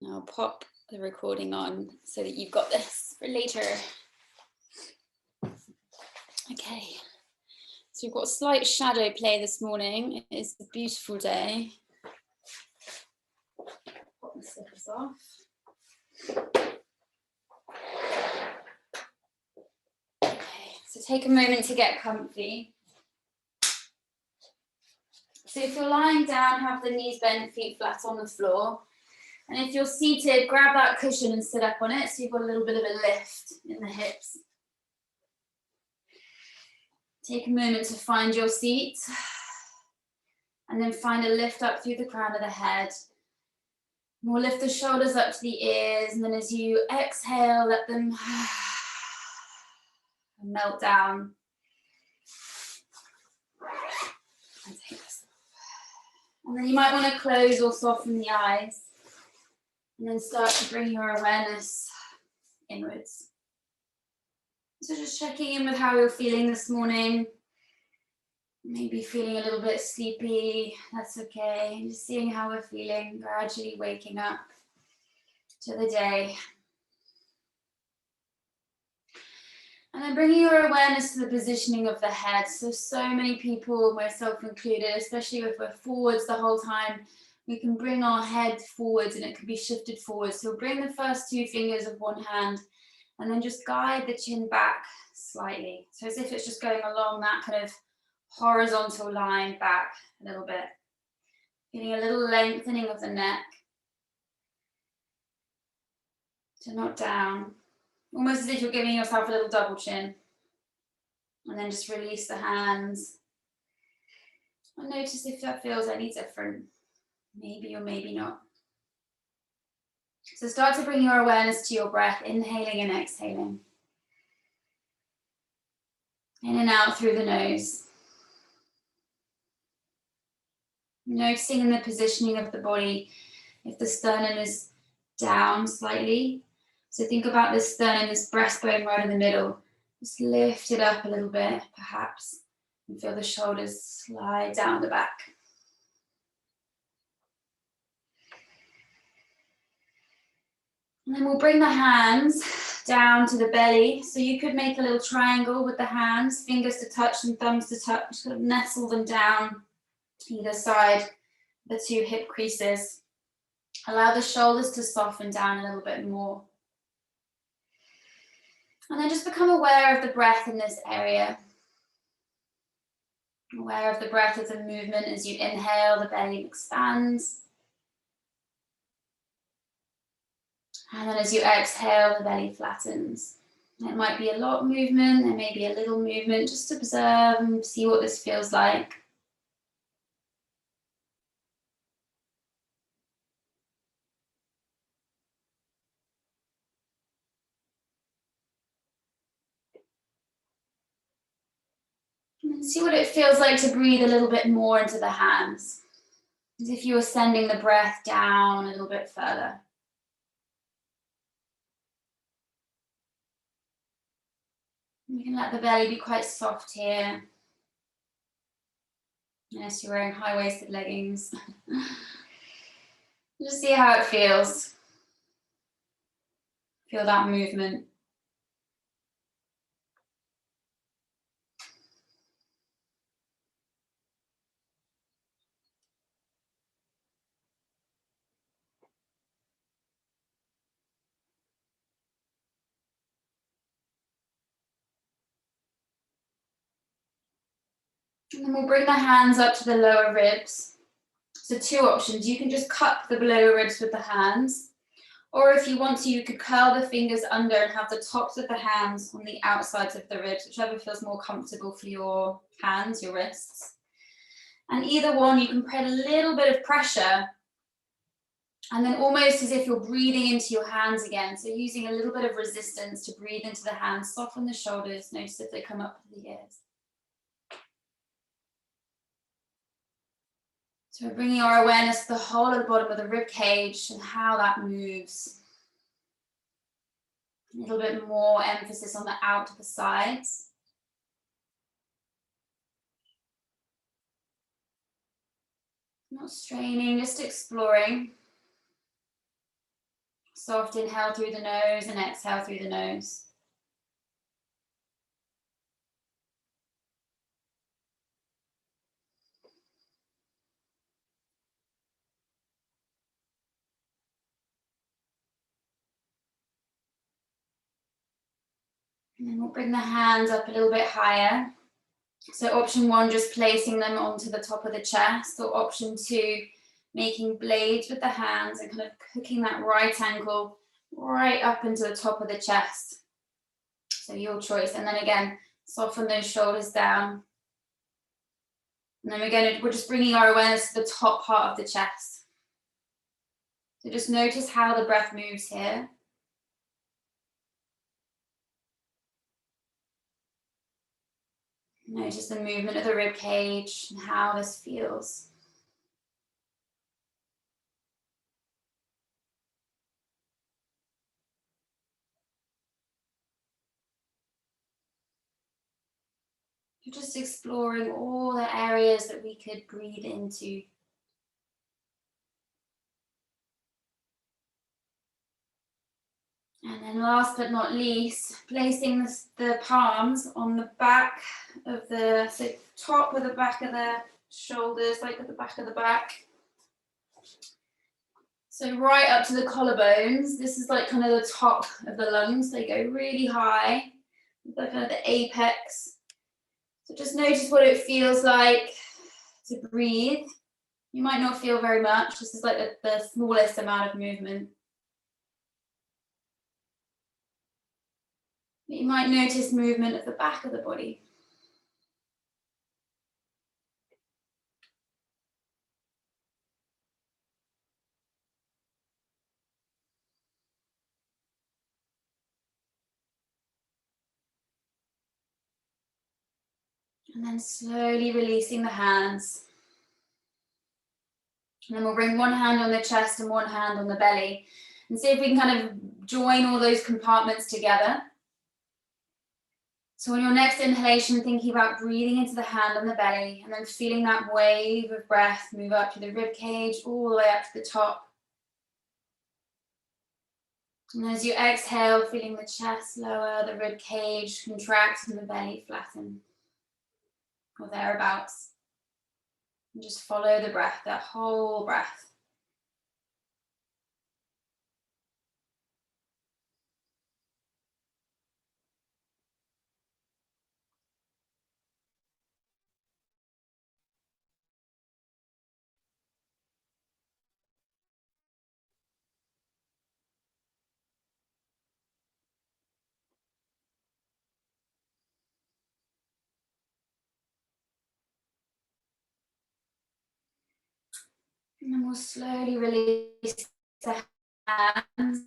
I'll pop the recording on so that you've got this for later. Okay, so we've got slight shadow play this morning. It's a beautiful day. Pop the slippers off. Okay, so take a moment to get comfy. So if you're lying down, have the knees bent, feet flat on the floor. And if you're seated, grab that cushion and sit up on it so you've got a little bit of a lift in the hips. Take a moment to find your seat and then find a lift up through the crown of the head. And we'll lift the shoulders up to the ears, and then as you exhale, let them melt down. And take this off. And then you might want to close or soften the eyes. And then start to bring your awareness inwards. So just checking in with how you're feeling this morning. Maybe feeling a little bit sleepy, that's okay. And just seeing how we're feeling, gradually waking up to the day. And then bringing your awareness to the positioning of the head. So many people, myself included, especially if we're forwards the whole time, we can bring our head forwards and it can be shifted forwards. So bring the first two fingers of one hand and then just guide the chin back slightly. So as if it's just going along that kind of horizontal line back a little bit. Feeling a little lengthening of the neck. So not down. Almost as if you're giving yourself a little double chin. And then just release the hands. And notice if that feels any different. Maybe or maybe not. So start to bring your awareness to your breath, inhaling and exhaling. In and out through the nose. Noticing in the positioning of the body, if the sternum is down slightly. So think about this sternum, this breastbone right in the middle. Just lift it up a little bit, perhaps, and feel the shoulders slide down the back. And then we'll bring the hands down to the belly. So you could make a little triangle with the hands, fingers to touch and thumbs to touch, sort of nestle them down either side, the two hip creases. Allow the shoulders to soften down a little bit more. And then just become aware of the breath in this area. Aware of the breath of the movement as you inhale, the belly expands. And then as you exhale, the belly flattens. It might be a lot of movement, there may be a little movement. Just observe and see what this feels like. And see what it feels like to breathe a little bit more into the hands. As if you were sending the breath down a little bit further. You can let the belly be quite soft here. Unless you're wearing high-waisted leggings. Just see how it feels. Feel that movement. And then we'll bring the hands up to the lower ribs. So two options. You can just cup the lower ribs with the hands. Or if you want to, you could curl the fingers under and have the tops of the hands on the outsides of the ribs, whichever feels more comfortable for your hands, your wrists. And either one, you can put a little bit of pressure and then almost as if you're breathing into your hands again. So using a little bit of resistance to breathe into the hands, soften the shoulders, notice if they come up to the ears. So we're bringing our awareness to the whole of the bottom of the rib cage and how that moves. A little bit more emphasis on the out to the sides. Not straining, just exploring. Soft inhale through the nose and exhale through the nose. And then we'll bring the hands up a little bit higher. So option one, just placing them onto the top of the chest, or option two, making blades with the hands and kind of hooking that right ankle right up into the top of the chest. So your choice. And then again, soften those shoulders down. And then we're just bringing our awareness to the top part of the chest. So just notice how the breath moves here. Notice the movement of the rib cage and how this feels. You're just exploring all the areas that we could breathe into. And then last but not least, placing the palms on the back of the, so top of the back of the shoulders, like at the back of the back. So right up to the collarbones. This is like kind of the top of the lungs. They go really high, the kind of the apex. So just notice what it feels like to breathe. You might not feel very much. This is like the smallest amount of movement. But you might notice movement at the back of the body. And then slowly releasing the hands. And then we'll bring one hand on the chest and one hand on the belly. And see if we can kind of join all those compartments together. So on your next inhalation, thinking about breathing into the hand on the belly and then feeling that wave of breath move up to the rib cage, all the way up to the top. And as you exhale, feeling the chest lower, the rib cage contract and the belly flatten, or thereabouts. And just follow the breath, that whole breath. And then we'll slowly release the hands.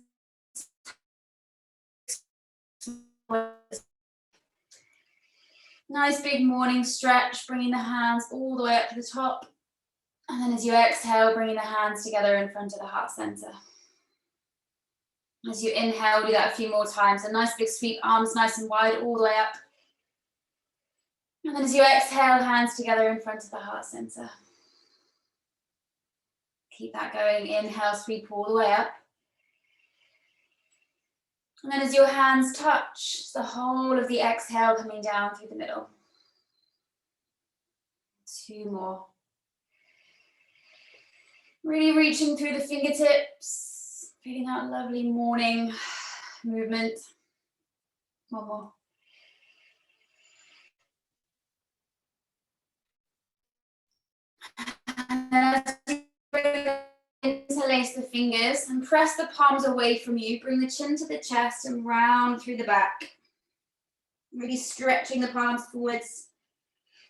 Nice big morning stretch, bringing the hands all the way up to the top. And then as you exhale, bringing the hands together in front of the heart center. As you inhale, do that a few more times. A nice big sweep, arms nice and wide all the way up. And then as you exhale, hands together in front of the heart center. Keep that going. Inhale, sweep all the way up. And then as your hands touch, the whole of the exhale coming down through the middle. 2 more. Really reaching through the fingertips, feeling that lovely morning movement. 1 more. And then as you interlace the fingers and press the palms away from you, bring the chin to the chest and round through the back. Really stretching the palms forwards.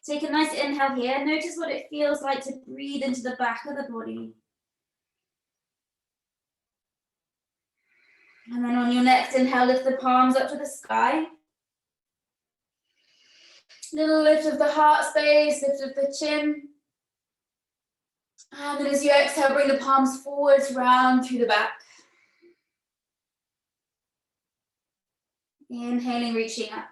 Take a nice inhale here. Notice what it feels like to breathe into the back of the body. And then on your next inhale, lift the palms up to the sky. Little lift of the heart space, lift of the chin. And then as you exhale, bring the palms forwards, round through the back. Inhaling, reaching up.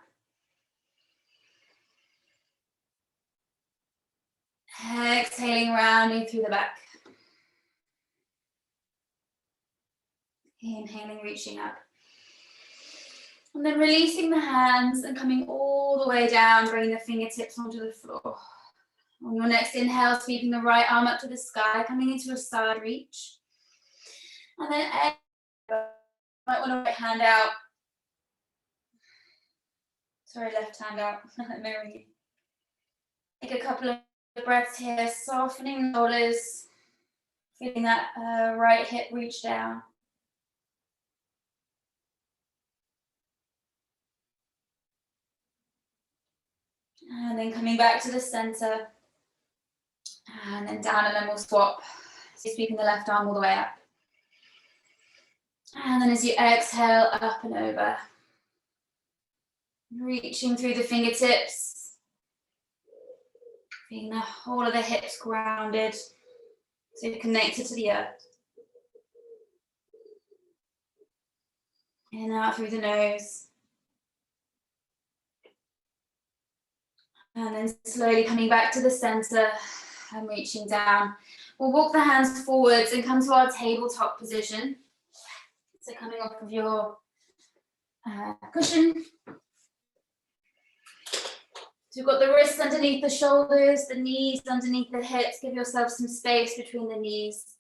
Exhaling, rounding through the back. Inhaling, reaching up. And then releasing the hands and coming all the way down, bringing the fingertips onto the floor. On your next inhale, sweeping the right arm up to the sky, coming into a side reach. And then exhale. Might want to right hand out. Sorry, left hand out. Mirroring you. Take a couple of breaths here, softening the shoulders, feeling that right hip reach down. And then coming back to the center. And then down, and then we'll swap. So sweeping the left arm all the way up. And then as you exhale, up and over. Reaching through the fingertips. Feeling the whole of the hips grounded. So you're connected to the earth. In and out through the nose. And then slowly coming back to the center and reaching down. We'll walk the hands forwards and come to our tabletop position. So coming off of your cushion. So you've got the wrists underneath the shoulders, the knees underneath the hips. Give yourself some space between the knees.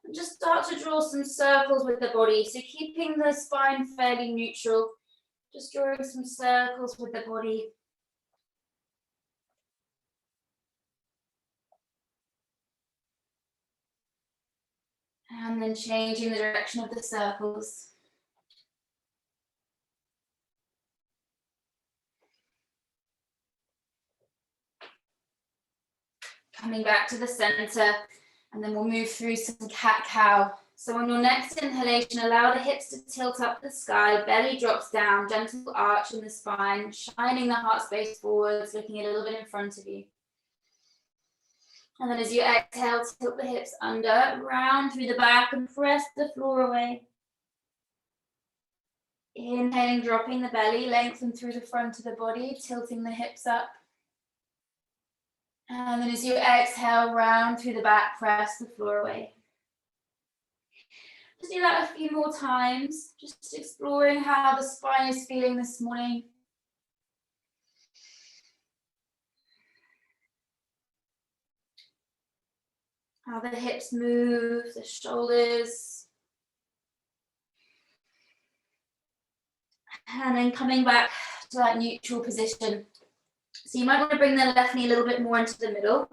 And just start to draw some circles with the body. So keeping the spine fairly neutral. Just drawing some circles with the body. And then changing the direction of the circles. Coming back to the center, and then we'll move through some cat-cow. So on your next inhalation, allow the hips to tilt up the sky, belly drops down, gentle arch in the spine, shining the heart space forwards, looking a little bit in front of you. And then as you exhale, tilt the hips under, round through the back and press the floor away. Inhaling, dropping the belly, lengthen through the front of the body, tilting the hips up. And then as you exhale, round through the back, press the floor away. Just do that a few more times, just exploring how the spine is feeling this morning. How the hips move, the shoulders. And then coming back to that neutral position. So you might want to bring the left knee a little bit more into the middle.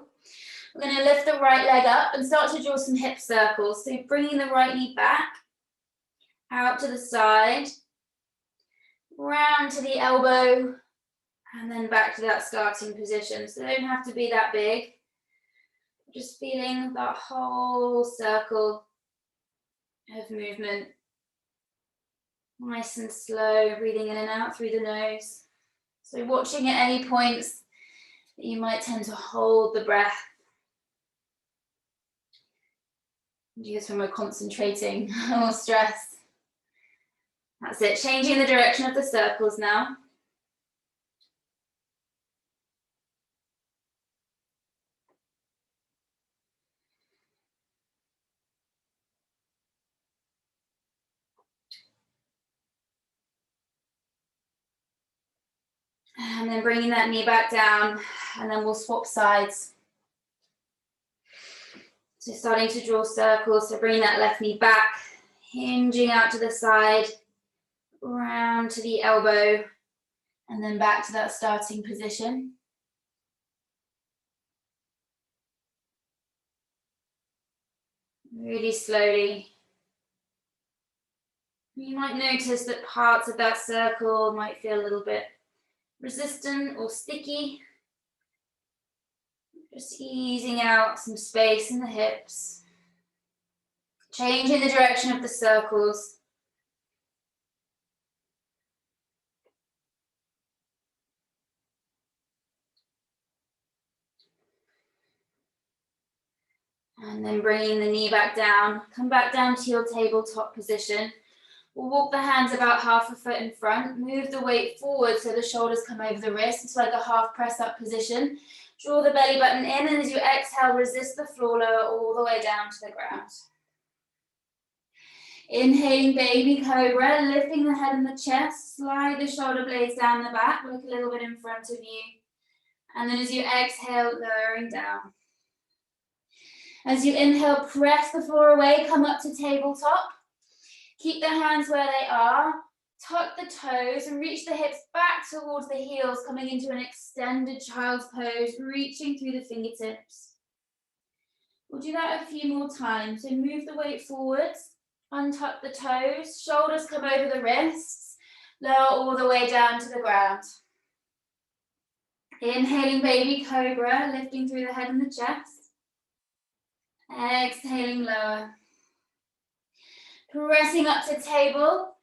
We're going to lift the right leg up and start to draw some hip circles. So bringing the right knee back, out to the side, round to the elbow, and then back to that starting position. So they don't have to be that big. Just feeling that whole circle of movement. Nice and slow, breathing in and out through the nose. So watching at any points that you might tend to hold the breath. Do this when we're concentrating or stress. That's it, changing the direction of the circles now. And then bringing that knee back down, and then we'll swap sides. So starting to draw circles, so bringing that left knee back, hinging out to the side, round to the elbow, and then back to that starting position. Really slowly. You might notice that parts of that circle might feel a little bit resistant or sticky. Just easing out some space in the hips. Changing the direction of the circles. And then bringing the knee back down. Come back down to your tabletop position. We'll walk the hands about half a foot in front. Move the weight forward so the shoulders come over the wrists. It's like a half press up position. Draw the belly button in, and as you exhale, resist the floor, lower all the way down to the ground. Inhaling baby cobra, lifting the head and the chest, slide the shoulder blades down the back, look a little bit in front of you. And then as you exhale, lowering down. As you inhale, press the floor away, come up to tabletop. Keep the hands where they are, tuck the toes and reach the hips back towards the heels, coming into an extended child's pose, reaching through the fingertips. We'll do that a few more times. So move the weight forwards, untuck the toes, shoulders come over the wrists, lower all the way down to the ground. Inhaling baby cobra, lifting through the head and the chest. Exhaling, lower. Pressing up to table.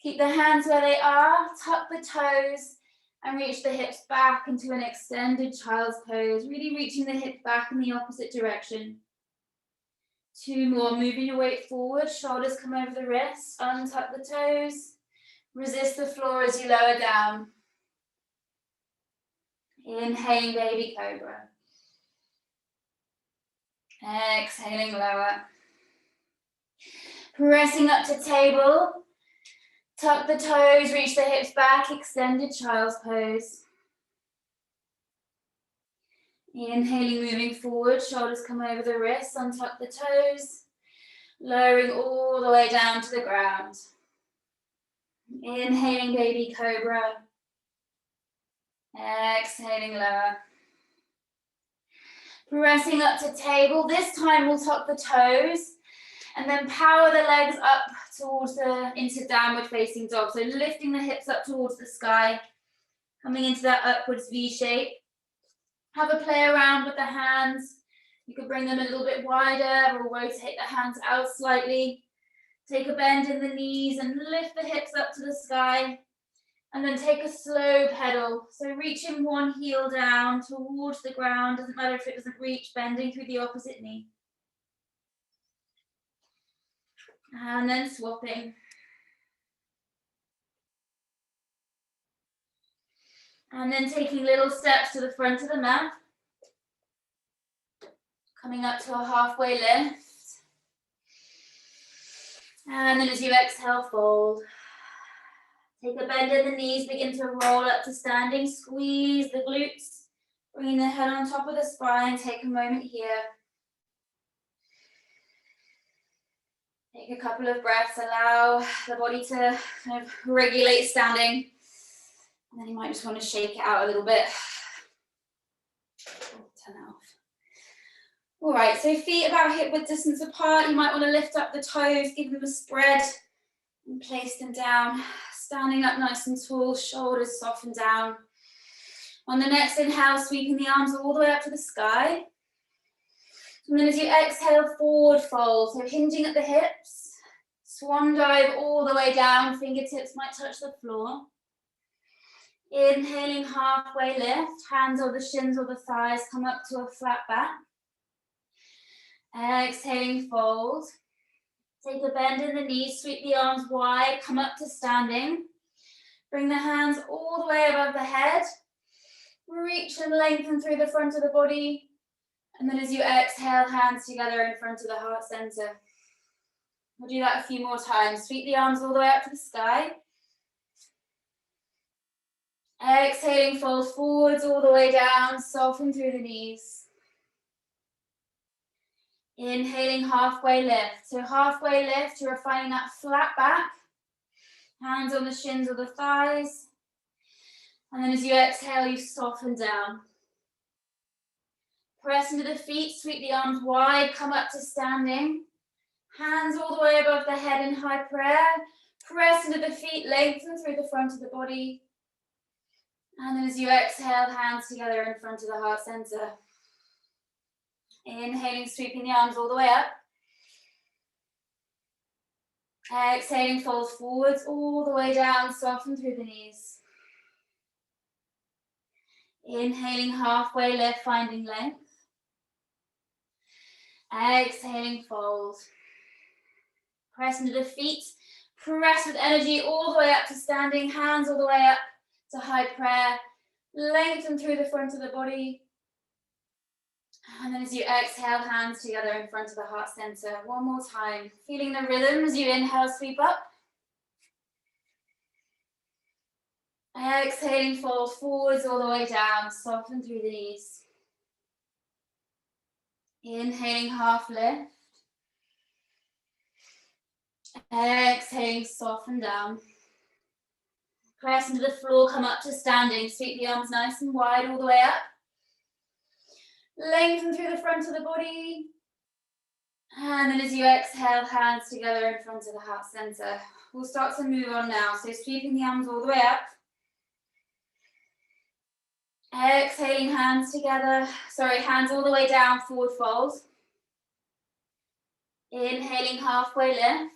Keep the hands where they are, tuck the toes, and reach the hips back into an extended child's pose, really reaching the hips back in the opposite direction. 2 more, moving your weight forward, shoulders come over the wrists, untuck the toes, resist the floor as you lower down. Inhaling baby cobra. Exhaling, lower. Pressing up to table. Tuck the toes, reach the hips back, extended child's pose. Inhaling, moving forward, shoulders come over the wrists, untuck the toes, lowering all the way down to the ground. Inhaling, baby cobra. Exhaling, lower. Pressing up to table. This time we'll tuck the toes and then power the legs up towards into downward facing dog. So lifting the hips up towards the sky, coming into that upwards V shape. Have a play around with the hands. You could bring them a little bit wider or rotate the hands out slightly. Take a bend in the knees and lift the hips up to the sky. And then take a slow pedal. So reaching one heel down towards the ground. Doesn't matter if it doesn't reach, bending through the opposite knee. And then swapping. And then taking little steps to the front of the mat. Coming up to a halfway lift. And then as you exhale, fold. Take a bend in the knees, begin to roll up to standing, squeeze the glutes, bringing the head on top of the spine, take a moment here. Take a couple of breaths, allow the body to kind of regulate standing. And then you might just want to shake it out a little bit. Turn that off. All right, so feet about hip width distance apart. You might want to lift up the toes, give them a spread, and place them down. Standing up nice and tall, shoulders soften down. On the next inhale, sweeping the arms all the way up to the sky. And then as you exhale, forward fold. So hinging at the hips, swan dive all the way down, fingertips might touch the floor. Inhaling, halfway lift, hands or the shins or the thighs come up to a flat back. Exhaling, fold. Take a bend in the knees, sweep the arms wide, come up to standing. Bring the hands all the way above the head. Reach and lengthen through the front of the body. And then as you exhale, hands together in front of the heart center. We'll do that a few more times. Sweep the arms all the way up to the sky. Exhaling, fold forwards all the way down, soften through the knees. Inhaling, halfway lift. So halfway lift, you're finding that flat back. Hands on the shins or the thighs. And then as you exhale, you soften down. Press into the feet, sweep the arms wide, come up to standing. Hands all the way above the head in high prayer. Press into the feet, lengthen through the front of the body. And then as you exhale, hands together in front of the heart center. Inhaling, sweeping the arms all the way up. Exhaling, fold forwards all the way down, soften through the knees. Inhaling, halfway lift, finding length. Exhaling, fold. Press into the feet. Press with energy all the way up to standing, hands all the way up to high prayer. Lengthen through the front of the body. And then as you exhale, hands together in front of the heart center. One more time. Feeling the rhythm as you inhale, sweep up. Exhaling, fold forwards all the way down. Soften through the knees. Inhaling, half lift. Exhaling, soften down. Press into the floor, come up to standing. Sweep the arms nice and wide all the way up. Lengthen through the front of the body. And then as you exhale, hands together in front of the heart center. We'll start to move on now. So sweeping the arms all the way up. Exhaling, hands together. Hands all the way down, forward fold. Inhaling, halfway lift.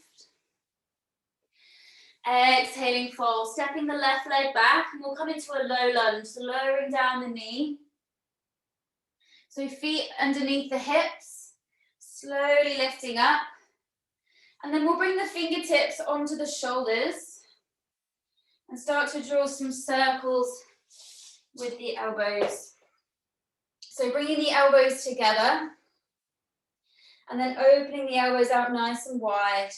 Exhaling, fold. Stepping the left leg back, and we'll come into a low lunge. So lowering down the knee. So feet underneath the hips. Slowly lifting up. And then we'll bring the fingertips onto the shoulders. And start to draw some circles with the elbows. So bringing the elbows together. And then opening the elbows out nice and wide.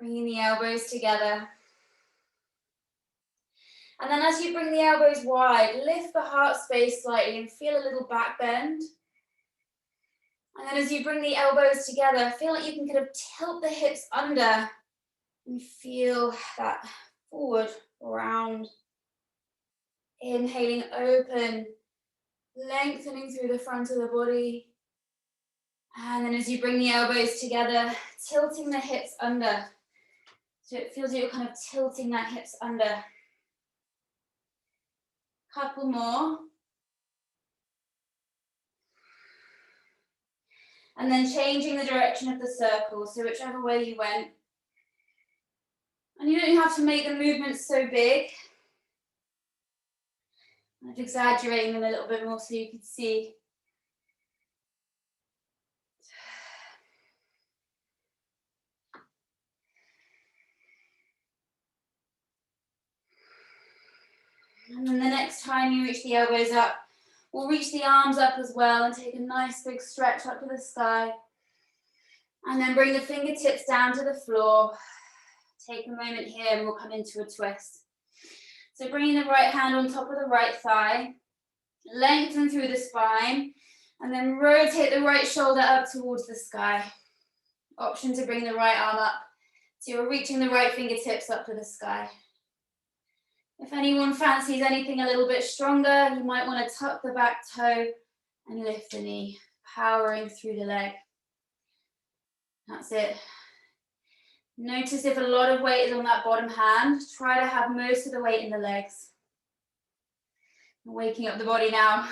Bringing the elbows together. And then as you bring the elbows wide, lift the heart space slightly and feel a little back bend. And then as you bring the elbows together, feel like you can kind of tilt the hips under and feel that forward, round. Inhaling, open, lengthening through the front of the body. And then as you bring the elbows together, tilting the hips under. So it feels like you're kind of tilting that hips under. Couple more. And then changing the direction of the circle, so whichever way you went. And you don't have to make the movements so big. I'm exaggerating them a little bit more so you can see. And then the next time you reach the elbows up, we'll reach the arms up as well and take a nice big stretch up to the sky. And then bring the fingertips down to the floor. Take a moment here and we'll come into a twist. So bringing the right hand on top of the right thigh, lengthen through the spine, and then rotate the right shoulder up towards the sky. Option to bring the right arm up. So you're reaching the right fingertips up to the sky. If anyone fancies anything a little bit stronger, you might want to tuck the back toe and lift the knee, powering through the leg. That's it. Notice if a lot of weight is on that bottom hand, try to have most of the weight in the legs. Waking up the body now.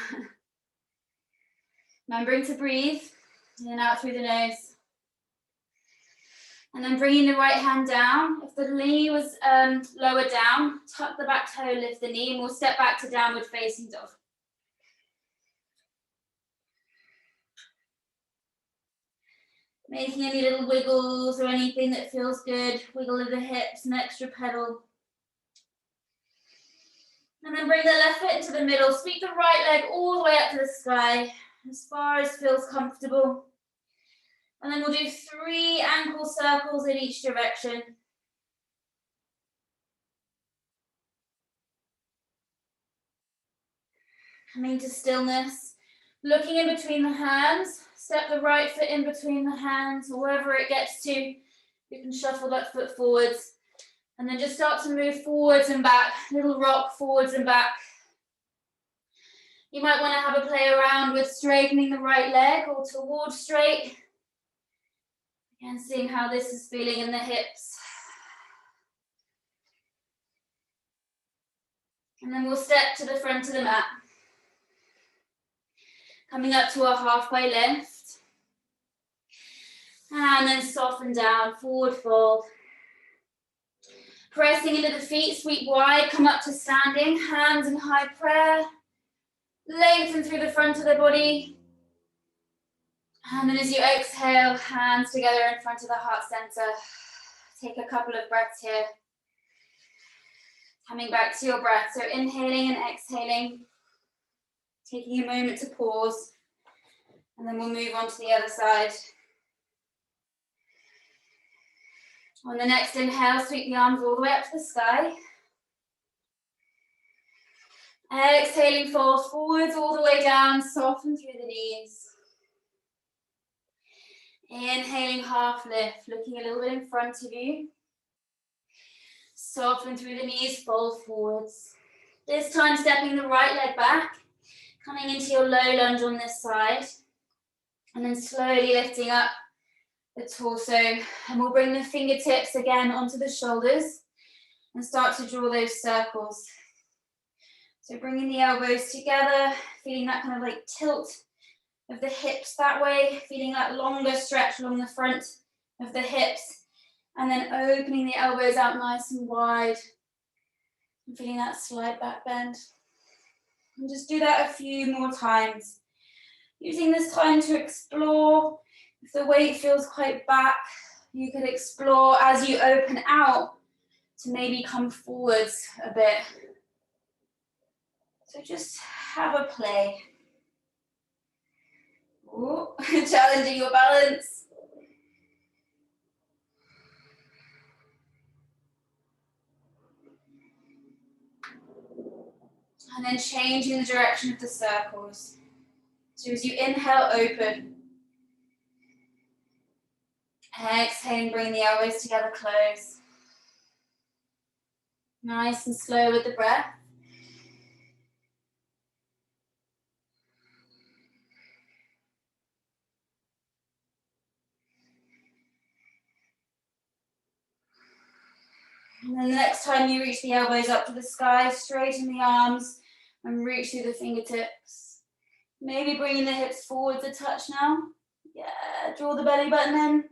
Remembering to breathe in and out through the nose. And then bringing the right hand down. If the knee was lower down, tuck the back toe, lift the knee, and we'll step back to downward facing dog. Making any little wiggles or anything that feels good. Wiggle of the hips, an extra pedal. And then bring the left foot into the middle. Sweep the right leg all the way up to the sky, as far as feels comfortable. And then we'll do 3 ankle circles in each direction. Coming to stillness. Looking in between the hands. Step the right foot in between the hands, or wherever it gets to. You can shuffle that foot forwards. And then just start to move forwards and back. Little rock forwards and back. You might want to have a play around with straightening the right leg or towards straight. Again, seeing how this is feeling in the hips. And then we'll step to the front of the mat. Coming up to our halfway lift. And then soften down, forward fold. Pressing into the feet, sweep wide, come up to standing, hands in high prayer. Lengthen through the front of the body. And then as you exhale, hands together in front of the heart center. Take a couple of breaths here. Coming back to your breath. So inhaling and exhaling. Taking a moment to pause, and then we'll move on to the other side. On the next inhale, sweep the arms all the way up to the sky. Exhaling, fold forwards all the way down, soften through the knees. Inhaling, half lift, looking a little bit in front of you. Soften through the knees, fold forwards. This time stepping the right leg back, coming into your low lunge on this side. And then slowly lifting up the torso. And we'll bring the fingertips again onto the shoulders and start to draw those circles. So bringing the elbows together, feeling that kind of like tilt of the hips that way, feeling that longer stretch along the front of the hips, and then opening the elbows out nice and wide, and feeling that slight back bend. And just do that a few more times. Using this time to explore. If the weight feels quite back, you could explore as you open out to maybe come forwards a bit. So just have a play. Ooh, challenging your balance. And then changing the direction of the circles. So as you inhale, open. Exhaling, bring the elbows together, close. Nice and slow with the breath. And then the next time you reach the elbows up to the sky, straighten the arms and reach through the fingertips. Maybe bringing the hips forwards a touch now. Yeah, draw the belly button in.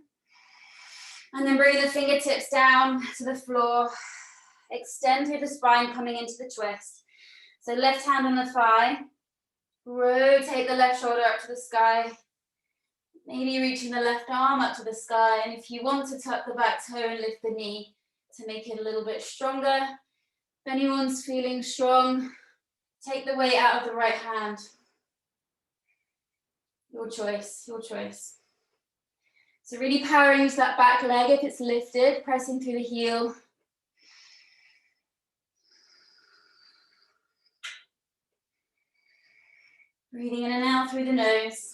And then bring the fingertips down to the floor. Extend through the spine, coming into the twist. So left hand on the thigh. Rotate the left shoulder up to the sky. Maybe reaching the left arm up to the sky. And if you want to tuck the back toe and lift the knee to make it a little bit stronger. If anyone's feeling strong, take the weight out of the right hand. Your choice, your choice. So really powering into that back leg if it's lifted, pressing through the heel. Breathing in and out through the nose.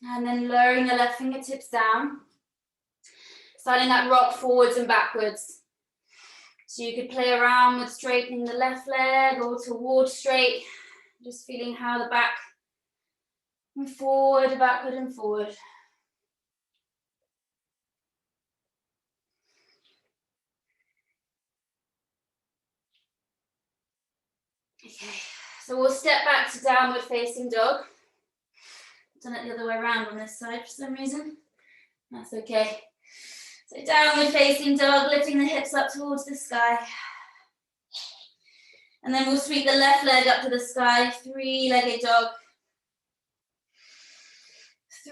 And then lowering the left fingertips down. Starting that rock forwards and backwards. So you could play around with straightening the left leg or towards straight. Just feeling how the back and forward, backward and forward. Okay, so we'll step back to downward facing dog. Done it the other way around on this side for some reason. That's okay. So downward facing dog, lifting the hips up towards the sky. And then we'll sweep the left leg up to the sky, three-legged dog.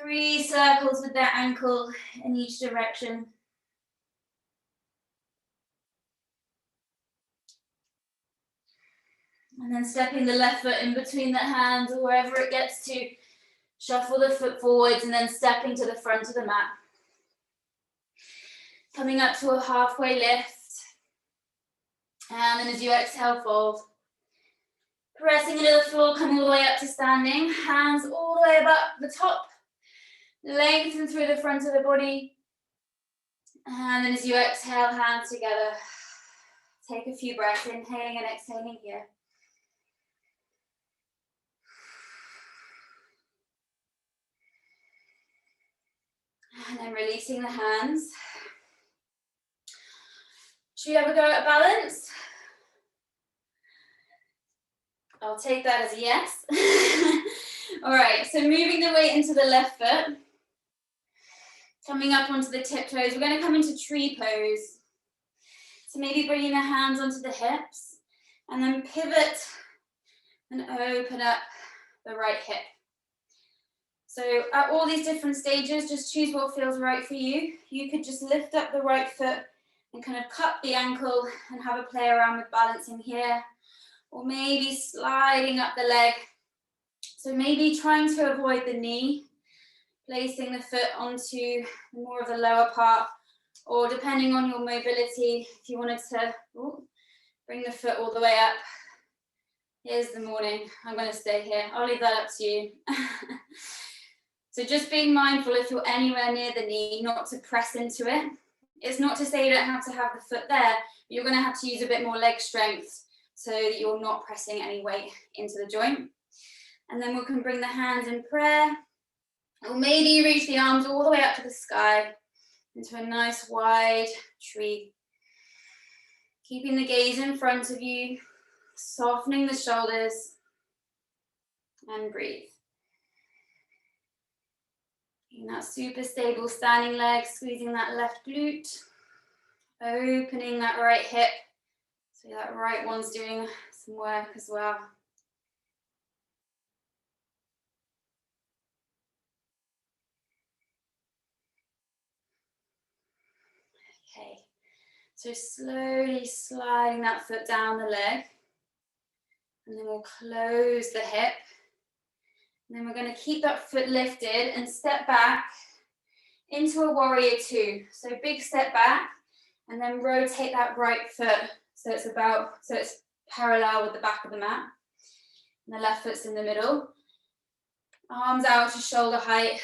3 circles with that ankle in each direction. And then stepping the left foot in between the hands or wherever it gets to. Shuffle the foot forwards and then stepping to the front of the mat. Coming up to a halfway lift. And then as you exhale, fold. Pressing into the floor, come all the way up to standing. Hands all the way up the top. Lengthen through the front of the body. And then as you exhale, hands together. Take a few breaths, inhaling and exhaling here. And then releasing the hands. Should we have a go at balance? I'll take that as a yes. All right, so moving the weight into the left foot. Coming up onto the tiptoes. We're going to come into tree pose. So maybe bringing the hands onto the hips. And then pivot and open up the right hip. So at all these different stages, just choose what feels right for you. You could just lift up the right foot And kind of cup the ankle and have a play around with balancing here, or maybe sliding up the leg. So maybe trying to avoid the knee, placing the foot onto more of the lower part, or depending on your mobility, if you wanted to bring the foot all the way up. Here's the morning. I'm going to stay here. I'll leave that up to you. So just being mindful if you're anywhere near the knee, not to press into it. It's not to say you don't have to have the foot there, but you're going to have to use a bit more leg strength so that you're not pressing any weight into the joint. And then we can bring the hands in prayer, or maybe you reach the arms all the way up to the sky into a nice wide tree. Keeping the gaze in front of you, softening the shoulders, and breathe. In that super stable standing leg, squeezing that left glute, opening that right hip, so that right one's doing some work as well. Okay, so slowly sliding that foot down the leg, and then we'll close the hip. And then we're going to keep that foot lifted and step back into a warrior two. So big step back, and then rotate that right foot so it's parallel with the back of the mat. And the left foot's in the middle. Arms out to shoulder height,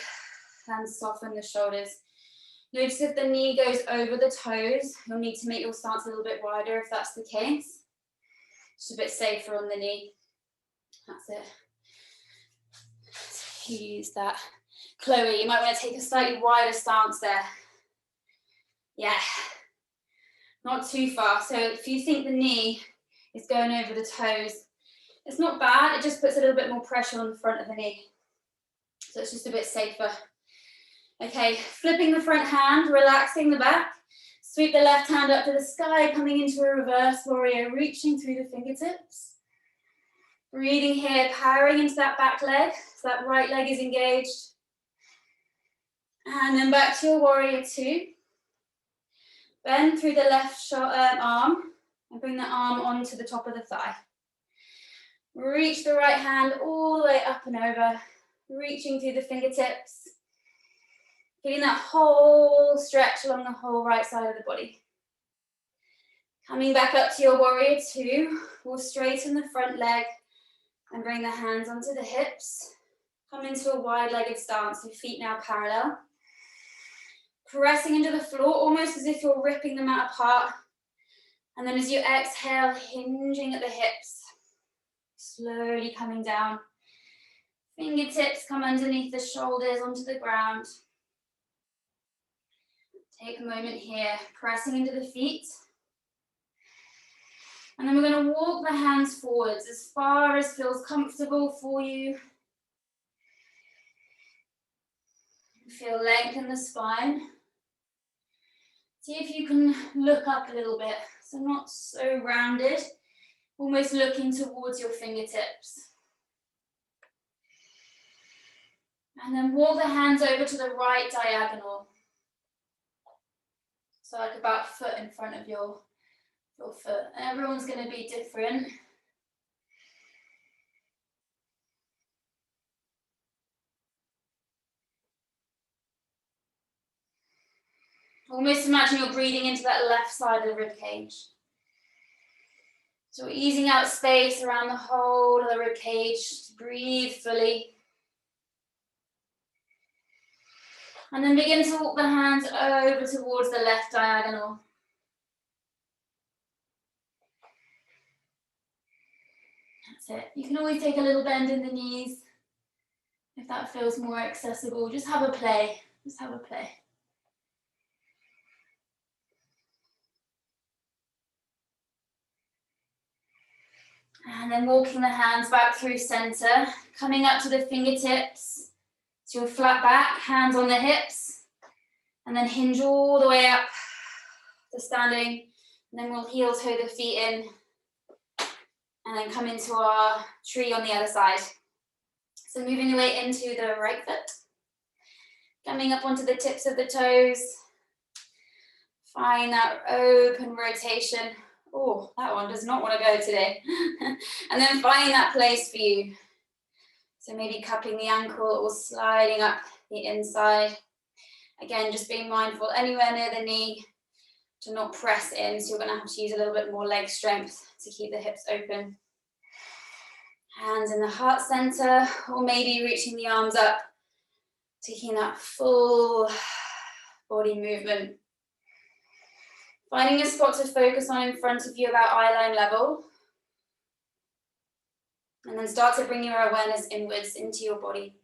and soften the shoulders. Notice if the knee goes over the toes, you'll need to make your stance a little bit wider if that's the case. Just a bit safer on the knee. That's it. Use that. Chloe, you might want to take a slightly wider stance there. Yeah, not too far. So if you think the knee is going over the toes, it's not bad, it just puts a little bit more pressure on the front of the knee. So it's just a bit safer. Okay, flipping the front hand, relaxing the back. Sweep the left hand up to the sky, coming into a reverse warrior, reaching through the fingertips. Breathing here, powering into that back leg, so that right leg is engaged. And then back to your warrior two. Bend through the left arm and bring the arm onto the top of the thigh. Reach the right hand all the way up and over, reaching through the fingertips. Getting that whole stretch along the whole right side of the body. Coming back up to your warrior two, we'll straighten the front leg and bring the hands onto the hips. Come into a wide-legged stance, so feet now parallel. Pressing into the floor, almost as if you're ripping the mat apart. And then as you exhale, hinging at the hips. Slowly coming down. Fingertips come underneath the shoulders onto the ground. Take a moment here, pressing into the feet. And then we're going to walk the hands forwards as far as feels comfortable for you. Feel length in the spine. See if you can look up a little bit, so not so rounded, almost looking towards your fingertips. And then walk the hands over to the right diagonal. So like about a foot in front of your foot. Everyone's going to be different. Almost imagine you're breathing into that left side of the rib cage. So easing out space around the whole of the rib cage. Breathe fully. And then begin to walk the hands over towards the left diagonal. That's it. You can always take a little bend in the knees if that feels more accessible. Just have a play. Just have a play. And then walking the hands back through center, coming up to the fingertips, to your flat back, hands on the hips, and then hinge all the way up to standing. And then we'll heel toe the feet in, and then come into our tree on the other side. So moving your way into the right foot, coming up onto the tips of the toes, Find that open rotation. Oh, that one does not want to go today. And then find that place for you. So maybe cupping the ankle or sliding up the inside. Again, just being mindful anywhere near the knee to not press in. So you're going to have to use a little bit more leg strength to keep the hips open. Hands in the heart center, or maybe reaching the arms up, taking that full body movement. Finding a spot to focus on in front of you about eye line level. And then start to bring your awareness inwards into your body.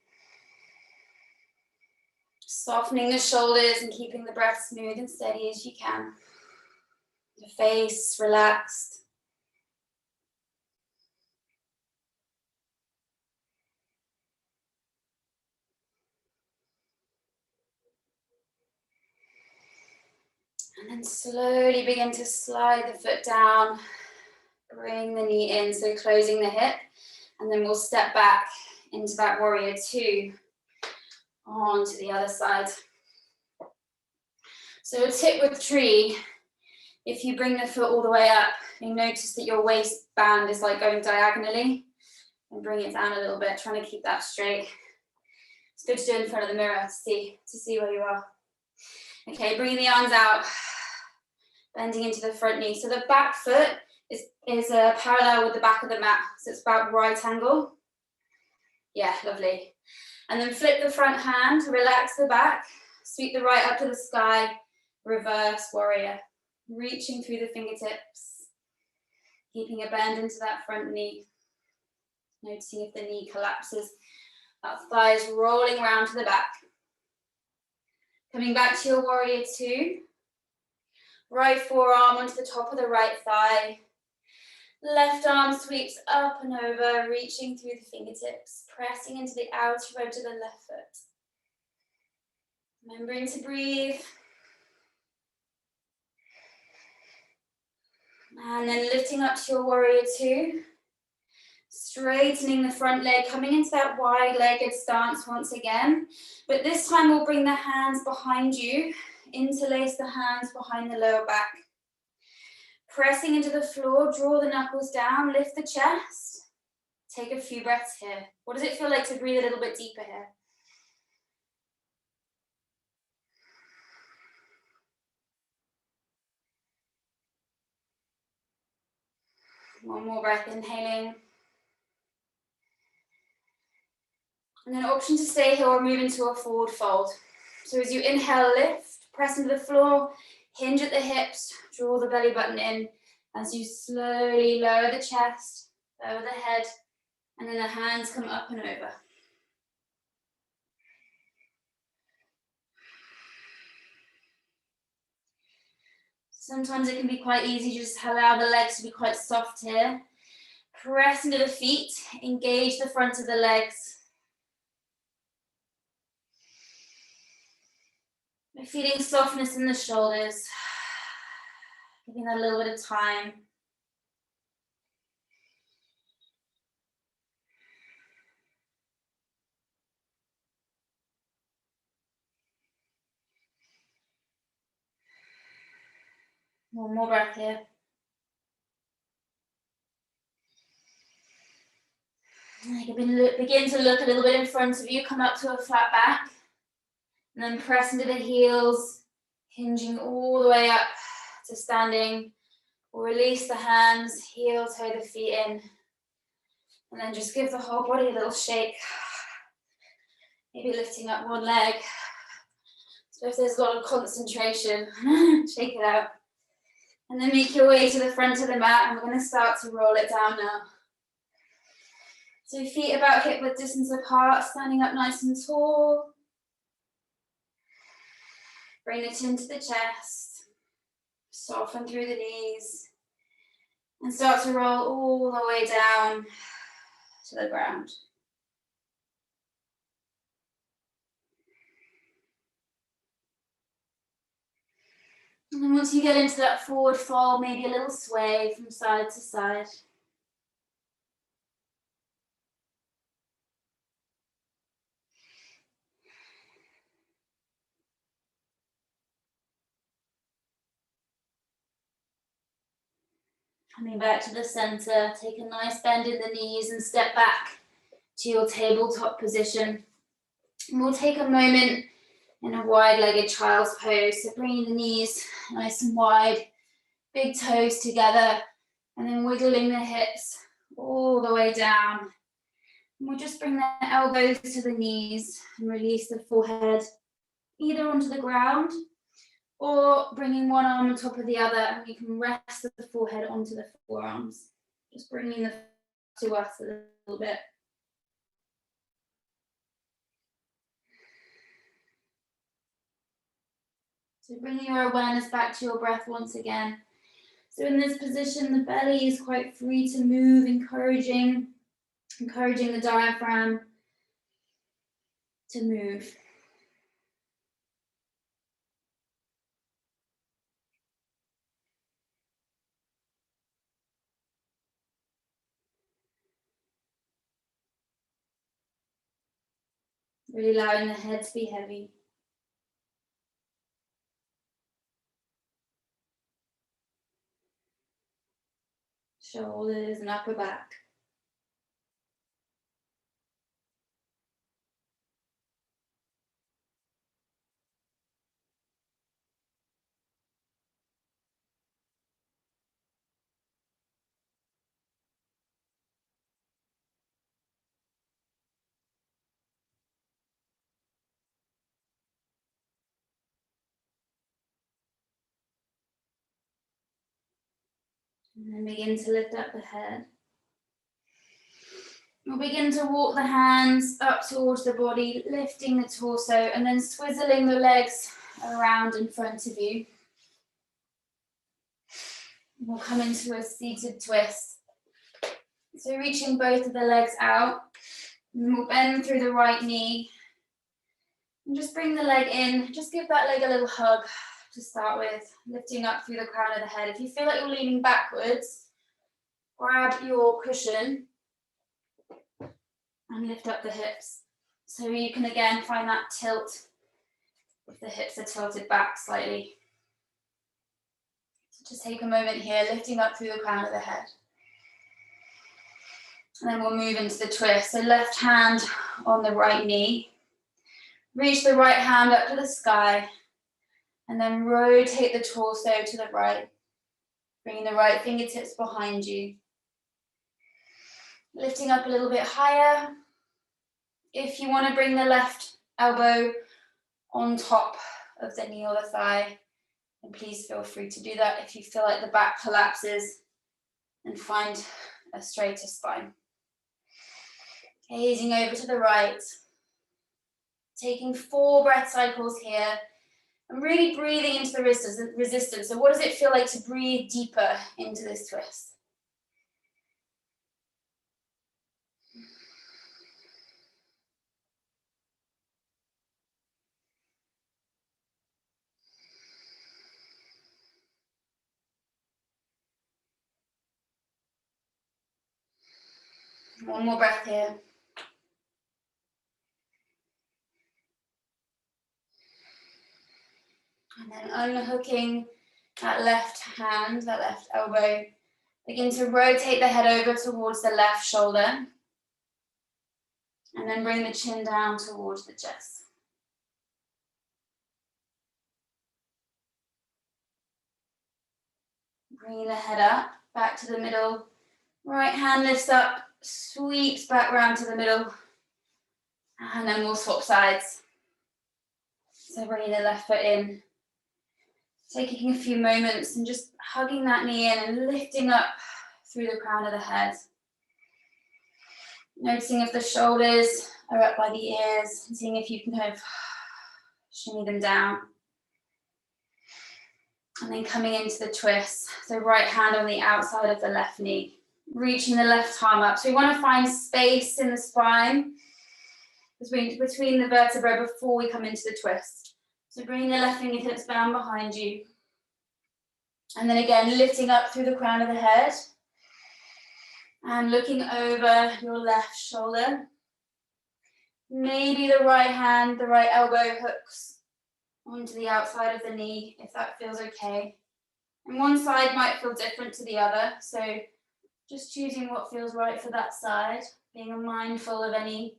Softening the shoulders and keeping the breath smooth and steady as you can. The face relaxed. And then slowly begin to slide the foot down. Bring the knee in, so closing the hip. And then we'll step back into that warrior two. Onto the other side. So a tip with tree, if you bring the foot all the way up, you notice that your waistband is like going diagonally, and bring it down a little bit, trying to keep that straight. It's good to do in front of the mirror to see where you are. Okay, bringing the arms out, bending into the front knee. So the back foot is parallel with the back of the mat, so it's about right angle. Yeah, lovely. And then flip the front hand, relax the back, sweep the right up to the sky, reverse warrior. Reaching through the fingertips, keeping a bend into that front knee. Noticing if the knee collapses, that thigh is rolling around to the back. Coming back to your warrior two. Right forearm onto the top of the right thigh. Left arm sweeps up and over, reaching through the fingertips, pressing into the outer edge of the left foot. Remembering to breathe. And then lifting up to your warrior two. Straightening the front leg, coming into that wide-legged stance once again. But this time we'll bring the hands behind you, interlace the hands behind the lower back. Pressing into the floor, draw the knuckles down, lift the chest. Take a few breaths here. What does it feel like to breathe a little bit deeper here? One more breath, inhaling. And then option to stay here or move into a forward fold. So as you inhale, lift, press into the floor, hinge at the hips, draw the belly button in. As you slowly lower the chest, lower the head, and then the hands come up and over. Sometimes it can be quite easy, just allow the legs to be quite soft here. Press into the feet, engage the front of the legs. We're feeling softness in the shoulders. Giving that a little bit of time. One more breath here. You can begin to look a little bit in front of you, come up to a flat back, and then press into the heels, hinging all the way up to standing. We'll release the hands, heel toe the feet in, and then just give the whole body a little shake. Maybe lifting up one leg. So if there's a lot of concentration, shake it out. And then make your way to the front of the mat, and we're going to start to roll it down now. So feet about hip width distance apart, standing up nice and tall. Bring the chin to the chest. Soften through the knees. And start to roll all the way down to the ground. And then once you get into that forward fold, maybe a little sway from side to side. Coming back to the center, take a nice bend in the knees and step back to your tabletop position. And we'll take a moment in a wide-legged child's pose. So bringing the knees nice and wide, big toes together, and then wiggling the hips all the way down. And we'll just bring the elbows to the knees and release the forehead either onto the ground or bringing one arm on top of the other, and you can rest the forehead onto the forearms. Just bringing the to us a little bit. So bringing your awareness back to your breath once again. So in this position, the belly is quite free to move, encouraging the diaphragm to move. Really allowing the head to be heavy. Shoulders and upper back. And then begin to lift up the head. We'll begin to walk the hands up towards the body, lifting the torso and then swizzling the legs around in front of you. We'll come into a seated twist. So reaching both of the legs out, and we'll bend through the right knee. And just bring the leg in, just give that leg a little hug to start with, lifting up through the crown of the head. If you feel like you're leaning backwards, grab your cushion and lift up the hips. So you can again find that tilt if the hips are tilted back slightly. So just take a moment here, lifting up through the crown of the head. And then we'll move into the twist. So left hand on the right knee. Reach the right hand up to the sky. And then rotate the torso to the right. Bringing the right fingertips behind you. Lifting up a little bit higher. If you want to bring the left elbow on top of the knee or the thigh, then please feel free to do that if you feel like the back collapses and find a straighter spine. Gazing over to the right, taking 4 breath cycles here and really breathing into the resistance. So what does it feel like to breathe deeper into this twist? One more breath here. And then unhooking that left hand, that left elbow. Begin to rotate the head over towards the left shoulder. And then bring the chin down towards the chest. Bringing the head up, back to the middle. Right hand lifts up, sweeps back round to the middle. And then we'll swap sides. So bringing the left foot in. Taking a few moments and just hugging that knee in and lifting up through the crown of the head. Noticing if the shoulders are up by the ears and seeing if you can kind of shimmy them down. And then coming into the twist. So right hand on the outside of the left knee. Reaching the left arm up. So we want to find space in the spine between the vertebrae before we come into the twist. So bringing the left fingertips down behind you. And then again, lifting up through the crown of the head. And looking over your left shoulder. Maybe the right hand, the right elbow hooks onto the outside of the knee, if that feels okay. And one side might feel different to the other, so just choosing what feels right for that side, being mindful of any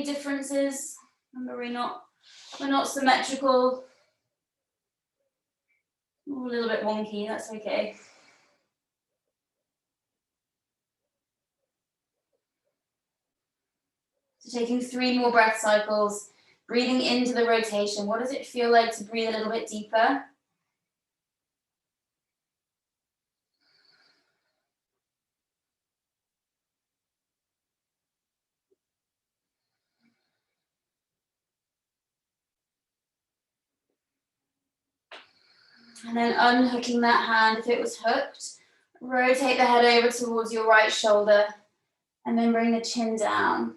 differences. Remember, we're not symmetrical. Ooh, a little bit wonky, that's okay. So taking 3 more breath cycles, breathing into the rotation. What does it feel like to breathe a little bit deeper? And then unhooking that hand if it was hooked. Rotate the head over towards your right shoulder and then bring the chin down.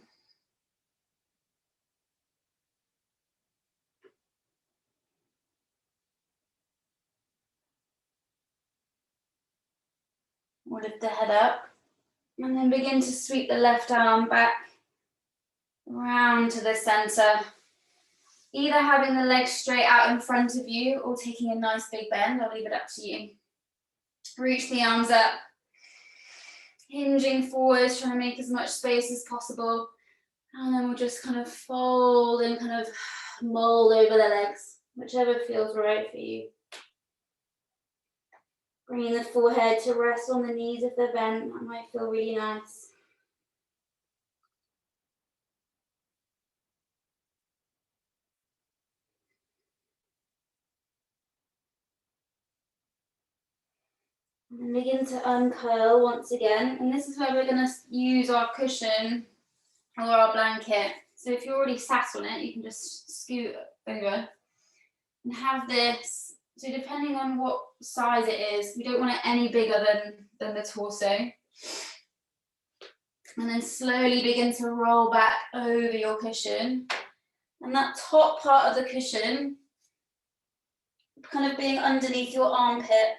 We'll lift the head up and then begin to sweep the left arm back round to the center. Either having the legs straight out in front of you or taking a nice big bend. I'll leave it up to you. Reach the arms up, hinging forwards, trying to make as much space as possible. And then we'll just kind of fold and kind of mold over the legs, whichever feels right for you. Bringing the forehead to rest on the knees if they're bent. That might feel really nice. And begin to uncurl once again. And this is where we're going to use our cushion or our blanket. So if you're already sat on it, you can just scoot over and have this. So depending on what size it is, we don't want it any bigger than the torso. And then slowly begin to roll back over your cushion. And that top part of the cushion kind of being underneath your armpit.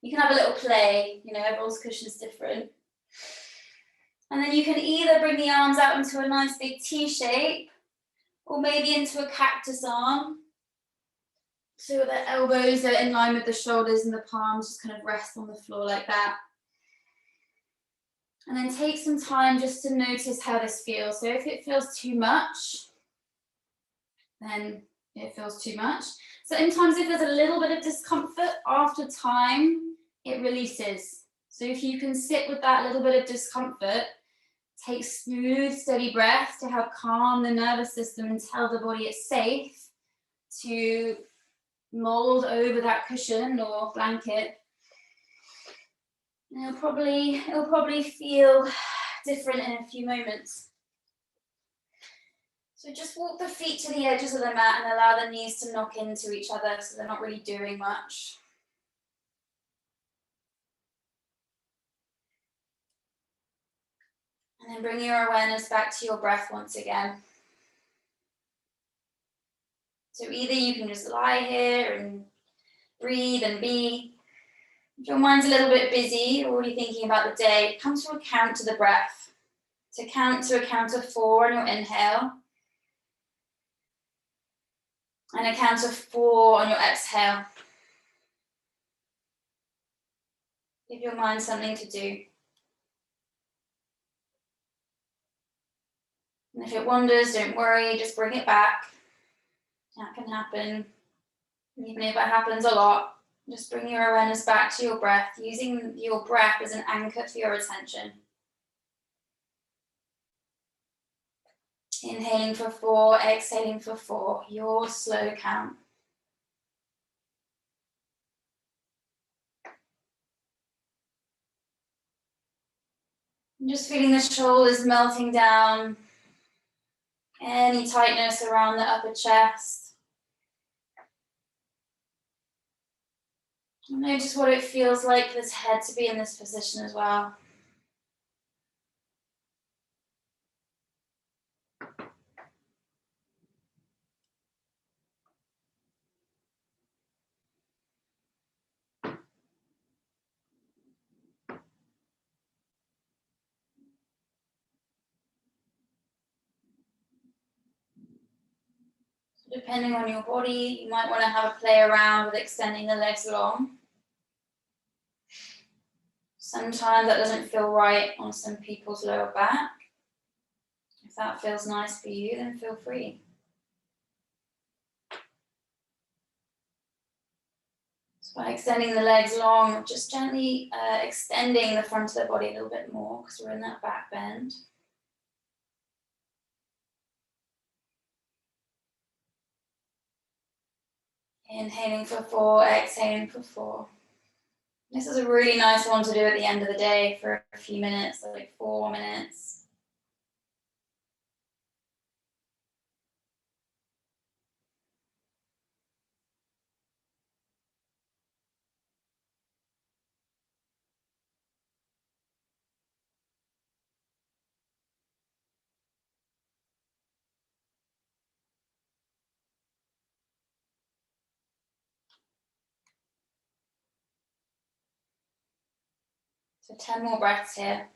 You can have a little play, you know, everyone's cushion is different. And then you can either bring the arms out into a nice big T shape or maybe into a cactus arm. So the elbows are in line with the shoulders and the palms just kind of rest on the floor like that. And then take some time just to notice how this feels. So if it feels too much, then it feels too much. So sometimes if there's a little bit of discomfort, after time, it releases. So if you can sit with that little bit of discomfort, take smooth, steady breath to help calm the nervous system and tell the body it's safe to mold over that cushion or blanket. And it'll probably feel different in a few moments. So just walk the feet to the edges of the mat and allow the knees to knock into each other so they're not really doing much. And then bring your awareness back to your breath once again. So either you can just lie here and breathe and be. If your mind's a little bit busy, already thinking about the day, come to a count to the breath. To count to a count of 4 on your inhale. And a count of 4 on your exhale. Give your mind something to do. And if it wanders, don't worry, just bring it back. That can happen. Even if it happens a lot, just bring your awareness back to your breath, using your breath as an anchor for your attention. Inhaling for 4, exhaling for 4, your slow count. And just feeling the shoulders melting down, any tightness around the upper chest. Notice what it feels like for this head to be in this position as well. Depending on your body, you might want to have a play around with extending the legs long. Sometimes that doesn't feel right on some people's lower back. If that feels nice for you, then feel free. So by extending the legs long, just gently extending the front of the body a little bit more because we're in that back bend. Inhaling for 4, exhaling for 4. This is a really nice one to do at the end of the day for a few minutes, like 4 minutes. So 10 more breaths here.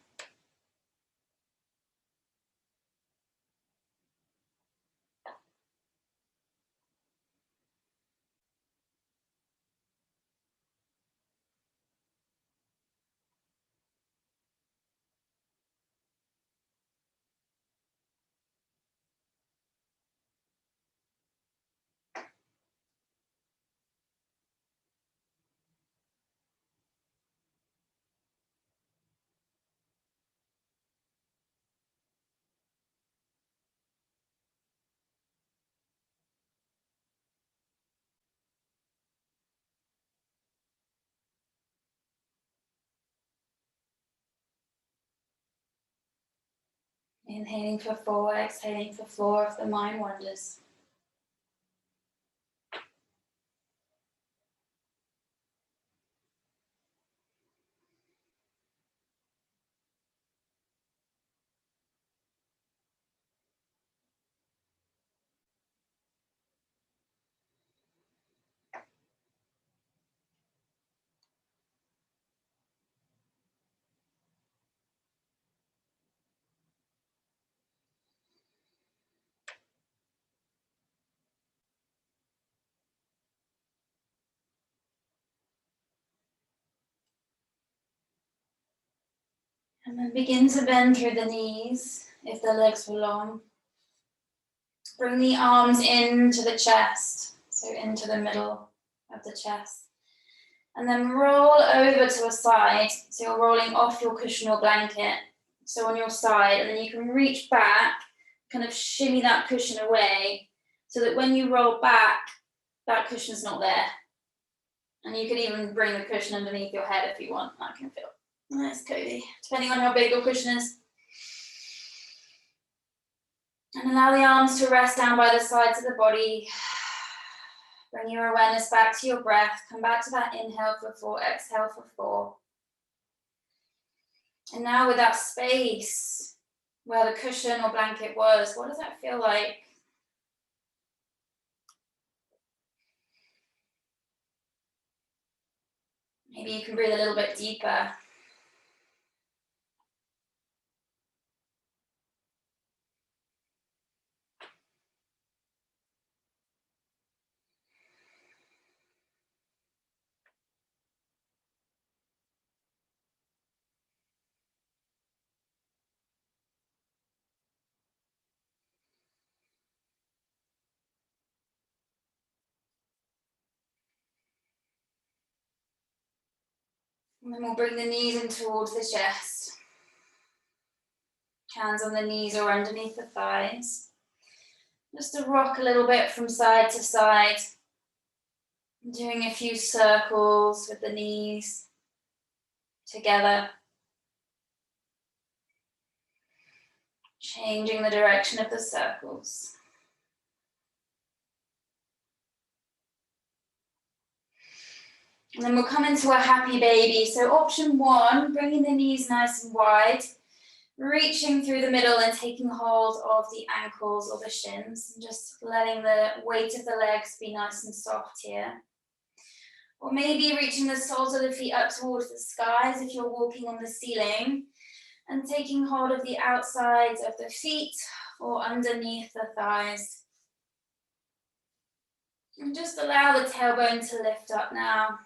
Inhaling for 4, exhaling for 4 if the mind wanders. And then begin to bend through the knees if the legs were long. Bring the arms into the chest, so into the middle of the chest. And then roll over to a side, so you're rolling off your cushion or blanket, so on your side, and then you can reach back, kind of shimmy that cushion away, so that when you roll back, that cushion's not there. And you can even bring the cushion underneath your head if you want. That can feel nice, cozy, depending on how big your cushion is. And allow the arms to rest down by the sides of the body. Bring your awareness back to your breath. Come back to that inhale for 4, exhale for 4. And now with that space where the cushion or blanket was, what does that feel like? Maybe you can breathe a little bit deeper. And then we'll bring the knees in towards the chest. Hands on the knees or underneath the thighs. Just to rock a little bit from side to side. Doing a few circles with the knees together. Changing the direction of the circles. And then we'll come into a happy baby. So option 1, bringing the knees nice and wide, reaching through the middle and taking hold of the ankles or the shins, and just letting the weight of the legs be nice and soft here. Or maybe reaching the soles of the feet up towards the skies if you're walking on the ceiling, and taking hold of the outsides of the feet or underneath the thighs. And just allow the tailbone to lift up now.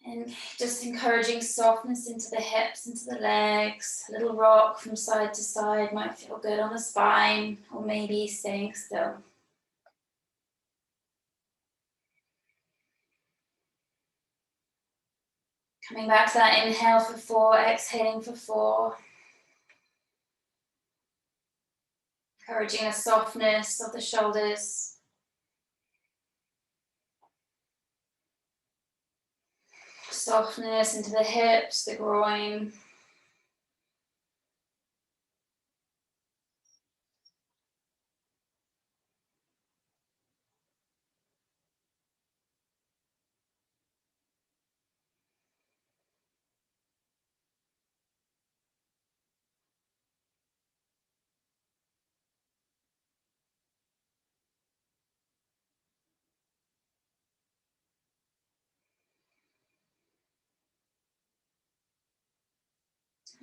And just encouraging softness into the hips, into the legs. A little rock from side to side might feel good on the spine, or maybe staying still. Coming back to that inhale for 4, exhaling for 4. Encouraging a softness of the shoulders. Softness into the hips, the groin.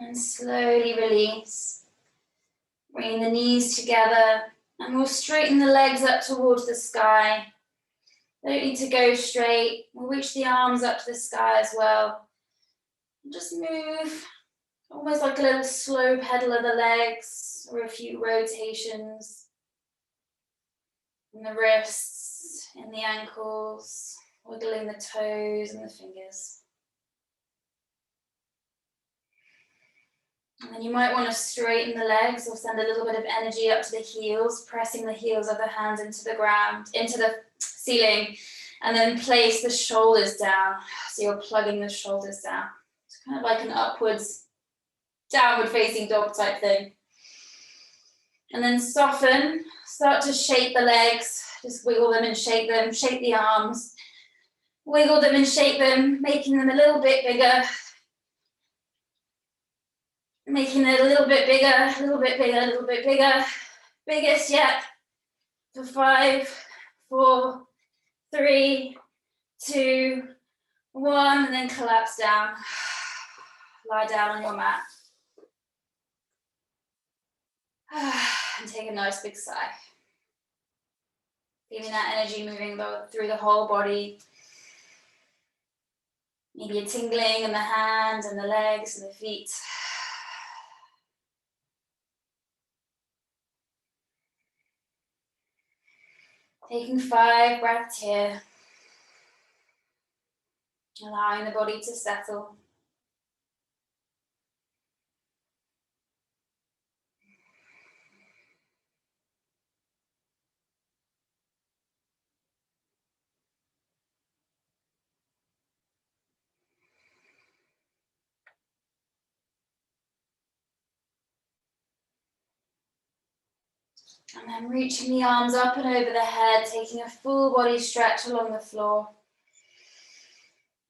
And slowly release. Bringing the knees together, and we'll straighten the legs up towards the sky. They don't need to go straight. We'll reach the arms up to the sky as well. And just move, almost like a little slow pedal of the legs, or a few rotations in the wrists, in the ankles, wiggling the toes and the fingers. And then you might want to straighten the legs or send a little bit of energy up to the heels, pressing the heels of the hands into the ground, into the ceiling, and then place the shoulders down. So you're plugging the shoulders down. It's kind of like an upwards, downward facing dog type thing. And then soften, start to shape the legs, just wiggle them and shape the arms, wiggle them and shape them, making them a little bit bigger. Making it a little bit bigger, a little bit bigger, a little bit bigger. Biggest yet. For 5, 4, 3, 2, 1, and then collapse down. Lie down on your mat. And take a nice big sigh. Feeling that energy moving through the whole body. Maybe a tingling in the hands and the legs and the feet. Taking 5 breaths here. Allowing the body to settle. And then reaching the arms up and over the head, taking a full body stretch along the floor.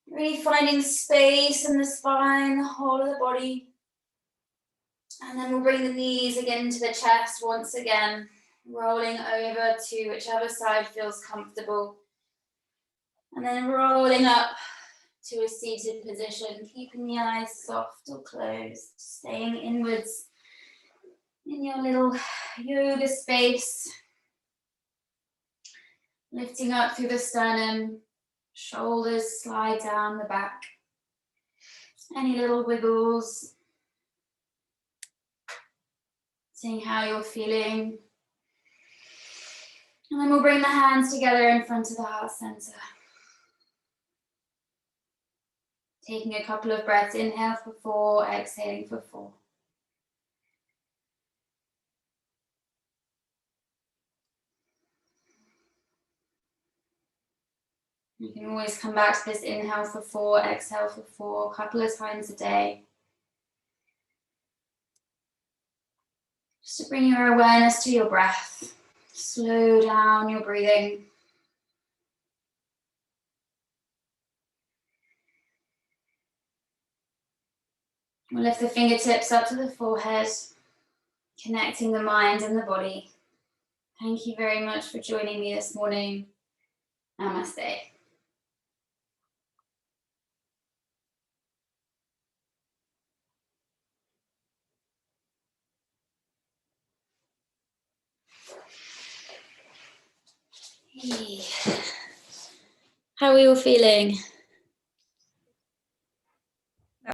Really finding space in the spine, the whole of the body. And then we'll bring the knees again to the chest once again, rolling over to whichever side feels comfortable. And then rolling up to a seated position, keeping the eyes soft or closed, staying inwards in your little yoga space. Lifting up through the sternum, shoulders slide down the back. Any little wiggles. Seeing how you're feeling. And then we'll bring the hands together in front of the heart center. Taking a couple of breaths, inhale for 4, exhaling for 4. You can always come back to this inhale for 4, exhale for 4, a couple of times a day. Just to bring your awareness to your breath. Slow down your breathing. We'll lift the fingertips up to the forehead, connecting the mind and the body. Thank you very much for joining me this morning. Namaste. How are we all feeling?